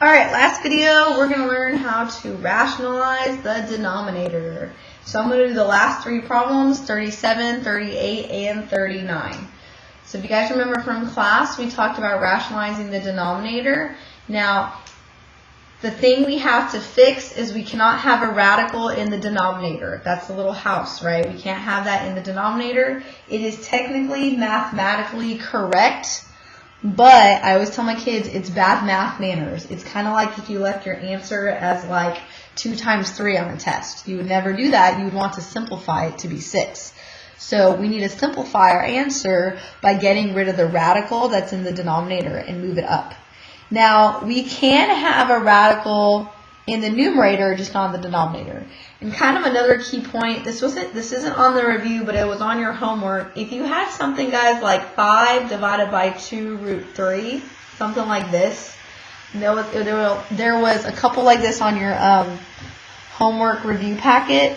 Alright, last video, we're going to learn how to rationalize the denominator. So I'm going to do the last three problems, 37, 38, and 39. So if you guys remember from class, we talked about rationalizing the denominator. Now, the thing we have to fix is we cannot have a radical in the denominator. That's the little house, right? We can't have that in the denominator. It is technically mathematically correct, but I always tell my kids it's bad math manners. It's kind of like if you left your answer as like 2 times 3 on a test. You would never do that. You would want to simplify it to be 6. So we need to simplify our answer by getting rid of the radical that's in the denominator and move it up. Now, we can have a radical in the numerator, just not in the denominator. And kind of another key point, this isn't on the review, but it was on your homework. If you had something, guys, like 5 divided by 2 root 3, something like this, there was a couple like this on your homework review packet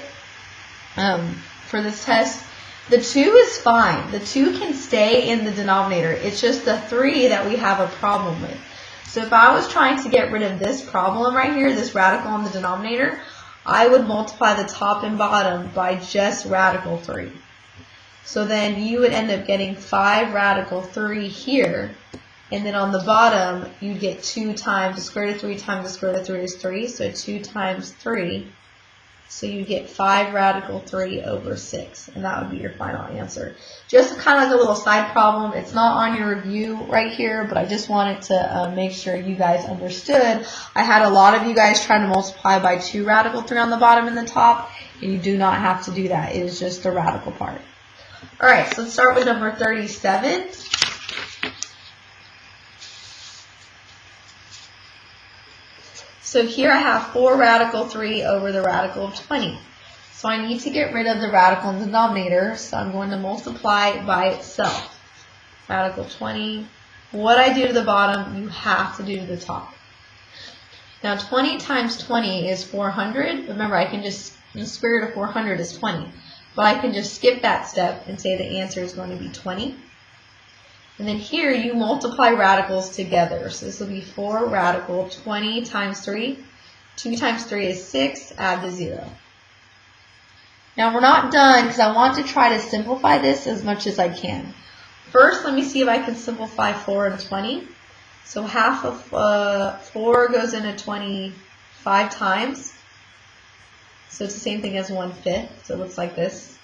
for this test. The 2 is fine. The 2 can stay in the denominator. It's just the 3 that we have a problem with. So if I was trying to get rid of this problem right here, this radical in the denominator, I would multiply the top and bottom by just radical 3. So then you would end up getting 5 radical 3 here. And then on the bottom, you'd get 2 times the square root of 3 times the square root of 3 is 3. So 2 times 3. So you get 5 radical 3 over 6. And that would be your final answer. Just kind of like a little side problem. It's not on your review right here, but I just wanted to make sure you guys understood. I had a lot of you guys trying to multiply by 2 radical 3 on the bottom and the top. And you do not have to do that. It is just the radical part. Alright, so let's start with number 37. So here I have 4 radical 3 over the radical of 20. So I need to get rid of the radical in the denominator, so I'm going to multiply it by itself. Radical 20. What I do to the bottom, you have to do to the top. Now 20 times 20 is 400. Remember, I can just, the square root of 400 is 20. But I can just skip that step and say the answer is going to be 20. And then here you multiply radicals together. So this will be 4 radical 20 times 3. 2 times 3 is 6. Add the 0. Now we're not done because I want to try to simplify this as much as I can. First, let me see if I can simplify 4 and 20. So half of 4 goes into 20 5 times. So it's the same thing as 1/5. So it looks like this.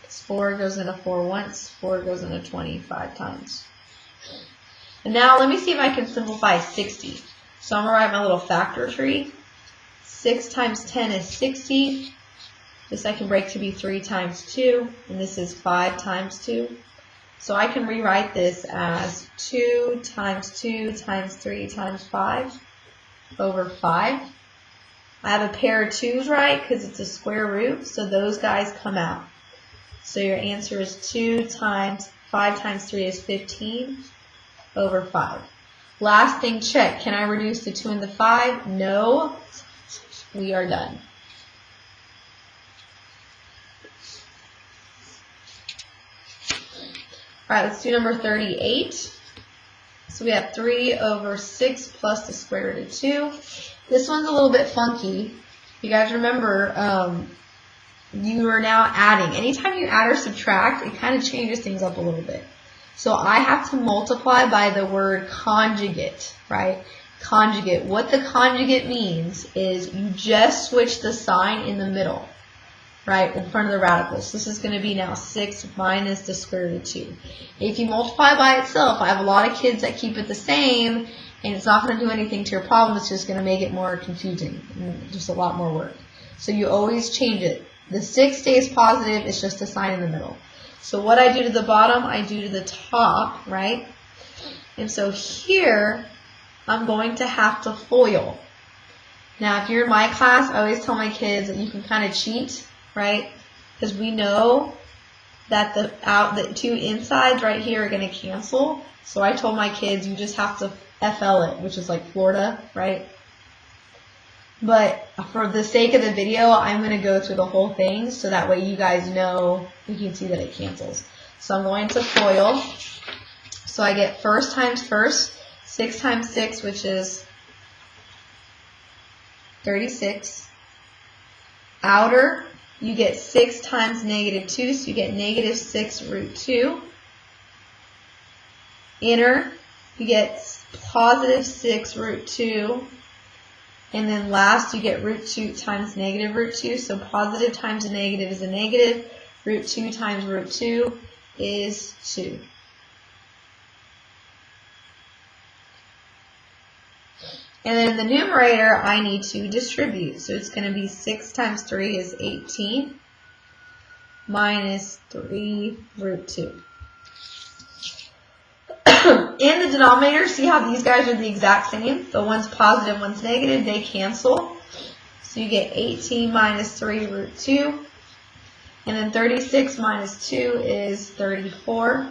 4 goes into 4 once, 4 goes into 25 times. And now let me see if I can simplify 60. So I'm going to write my little factor tree. 6 times 10 is 60. This I can break to be 3 times 2, and this is 5 times 2. So I can rewrite this as 2 times 2 times 3 times 5 over 5. I have a pair of 2's, right, because it's a square root, so those guys come out. So your answer is 2 times 5 times 3 is 15 over 5. Last thing, check. Can I reduce the 2 and the 5? No. We are done. Alright, let's do number 38. So we have 3 over 6 plus the square root of 2. This one's a little bit funky. You guys remember, you are now adding. Anytime you add or subtract, it kind of changes things up a little bit. So I have to multiply by the word conjugate, right? Conjugate. What the conjugate means is you just switch the sign in the middle, right, in front of the radicals. This is going to be now 6 minus the square root of 2. If you multiply by itself, I have a lot of kids that keep it the same, and it's not going to do anything to your problem. It's just going to make it more confusing, and just a lot more work. So you always change it. The 6 stays positive, it's just a sign in the middle. So what I do to the bottom, I do to the top, right? And so here, I'm going to have to FOIL. Now, if you're in my class, I always tell my kids that you can kind of cheat, right? Because we know that the 2 insides right here are going to cancel. So I told my kids, you just have to FL it, which is like Florida, right? But for the sake of the video, I'm going to go through the whole thing so that way you guys know, you can see that it cancels. So I'm going to FOIL. So I get first times first, 6 times 6, which is 36. Outer, you get 6 times negative 2, so you get negative 6 root 2. Inner, you get positive 6 root 2. And then last, you get root 2 times negative root 2. So positive times a negative is a negative. Root 2 times root 2 is 2. And then in the numerator, I need to distribute. So it's going to be 6 times 3 is 18 minus 3 root 2. In the denominator, see how these guys are the exact same? The one's positive, one's negative, they cancel. So you get 18 minus 3 root 2. And then 36 minus 2 is 34.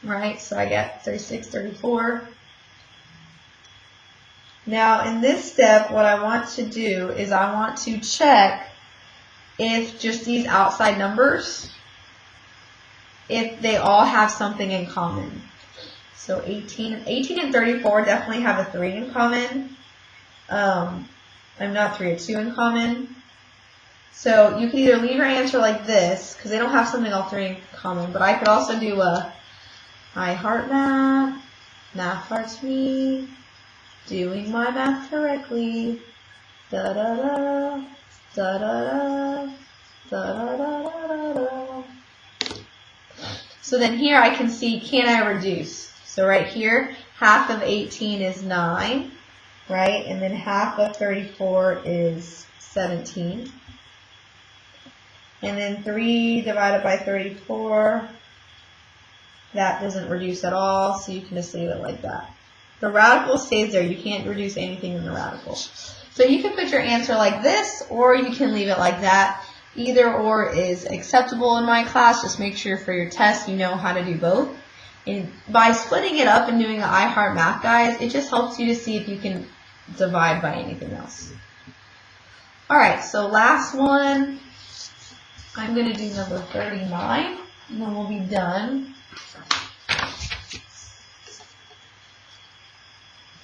Right, so I get 36, 34. Now in this step, what I want to do is I want to check if just these outside numbers, if they all have something in common. So 18 and 34 definitely have a 3 in common. I'm not 3, a 2 in common. So you can either leave your answer like this, because they don't have something all 3 in common, but I could also do a I heart math, math hearts me, doing my math correctly, da da da, da da da, da da da da da. So then here I can see, can I reduce? So right here, half of 18 is 9, right? And then half of 34 is 17. And then 3 divided by 34, that doesn't reduce at all, so you can just leave it like that. The radical stays there. You can't reduce anything in the radical. So you can put your answer like this, or you can leave it like that. Either or is acceptable in my class. Just make sure for your test you know how to do both. And by splitting it up and doing the I Heart Math, guys, it just helps you to see if you can divide by anything else. Alright, so last one. I'm going to do number 39, and then we'll be done.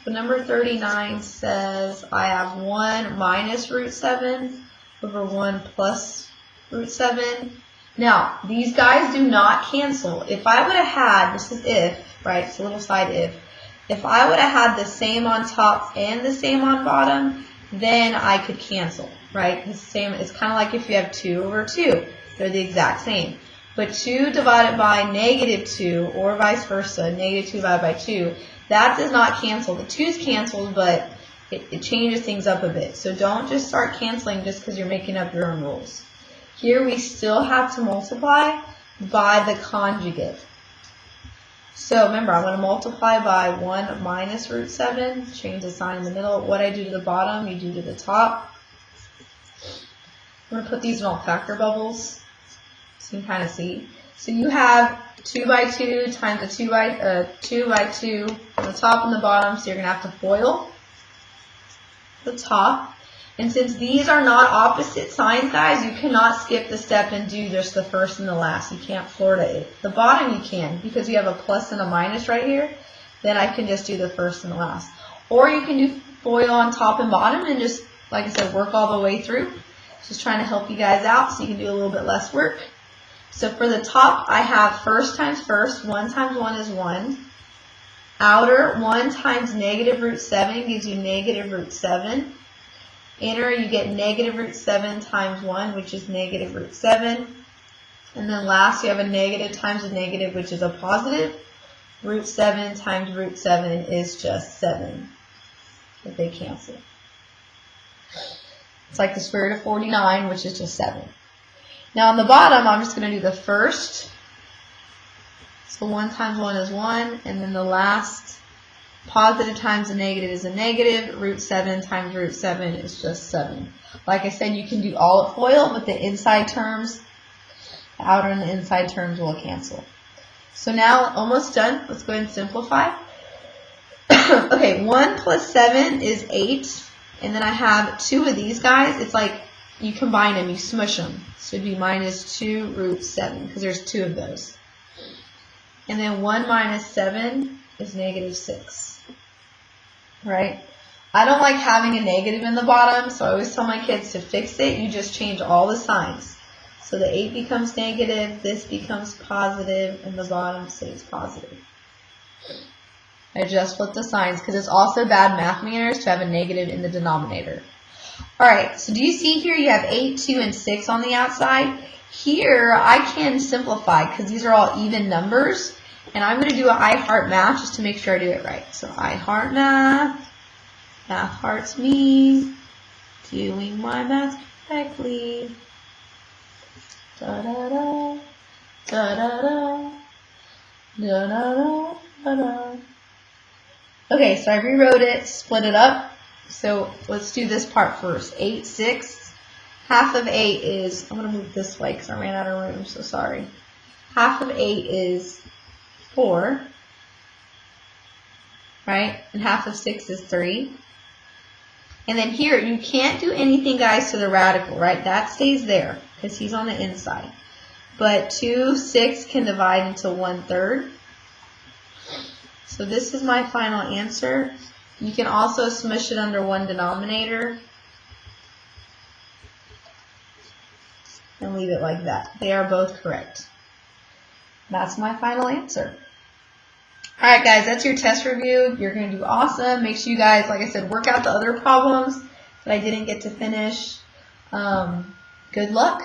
So number 39 says I have 1 minus root 7 over 1 plus root 7. Now, these guys do not cancel. If I would have had, this is if, right, it's a little side if I would have had the same on top and the same on bottom, then I could cancel, right? It's the same. It's kind of like if you have 2 over 2. They're the exact same. But 2 divided by negative 2, or vice versa, negative 2 divided by 2, that does not cancel. The 2's canceled, but it changes things up a bit. So don't just start canceling just because you're making up your own rules. Here we still have to multiply by the conjugate. So remember, I'm going to multiply by 1 minus root 7, change the sign in the middle. What I do to the bottom, you do to the top. I'm going to put these in all factor bubbles so you can kind of see. So you have 2 by 2 times a 2 by 2 on the top and the bottom, so you're going to have to FOIL the top. And since these are not opposite signs, guys, you cannot skip the step and do just the first and the last. You can't Florida it. The bottom you can, because you have a plus and a minus right here. Then I can just do the first and the last. Or you can do FOIL on top and bottom and just, like I said, work all the way through. Just trying to help you guys out so you can do a little bit less work. So for the top, I have first times first. 1 times 1 is 1. Outer, 1 times negative root 7 gives you negative root 7. Inner, you get negative root 7 times 1, which is negative root 7. And then last, you have a negative times a negative, which is a positive. Root 7 times root 7 is just 7. If they cancel. It's like the square root of 49, which is just 7. Now on the bottom, I'm just going to do the first. So 1 times 1 is 1, and then the last positive times a negative is a negative. Root 7 times root 7 is just 7. Like I said, you can do all at FOIL, but the inside terms, the outer and the inside terms will cancel. So now, almost done. Let's go ahead and simplify. Okay, 1 plus 7 is 8. And then I have 2 of these guys. It's like you combine them, you smush them. So it'd be minus 2 root 7, because there's 2 of those. And then 1 minus 7 is negative 6. Right? I don't like having a negative in the bottom, so I always tell my kids to fix it. You just change all the signs. So the 8 becomes negative, this becomes positive, and the bottom stays positive. I just flipped the signs because it's also bad math manners to have a negative in the denominator. Alright, so do you see here you have 8, 2, and 6 on the outside? Here, I can simplify because these are all even numbers. And I'm going to do an I heart math just to make sure I do it right. So I heart math. Math hearts me. Doing my math correctly. Da da da. Da da da. Da da da da da. Okay, so I rewrote it, split it up. So let's do this part first. 8, 6. Half of 8 is, I'm going to move this way because I ran out of room, so sorry. Half of 8 is 4, right? And half of 6 is 3. And then here, you can't do anything, guys, to the radical, right? That stays there because he's on the inside. But 2, 6 can divide into 1/3. So this is my final answer. You can also smush it under one denominator and leave it like that. They are both correct. That's my final answer. Alright guys, that's your test review. You're going to do awesome. Make sure you guys, like I said, work out the other problems that I didn't get to finish. Good luck.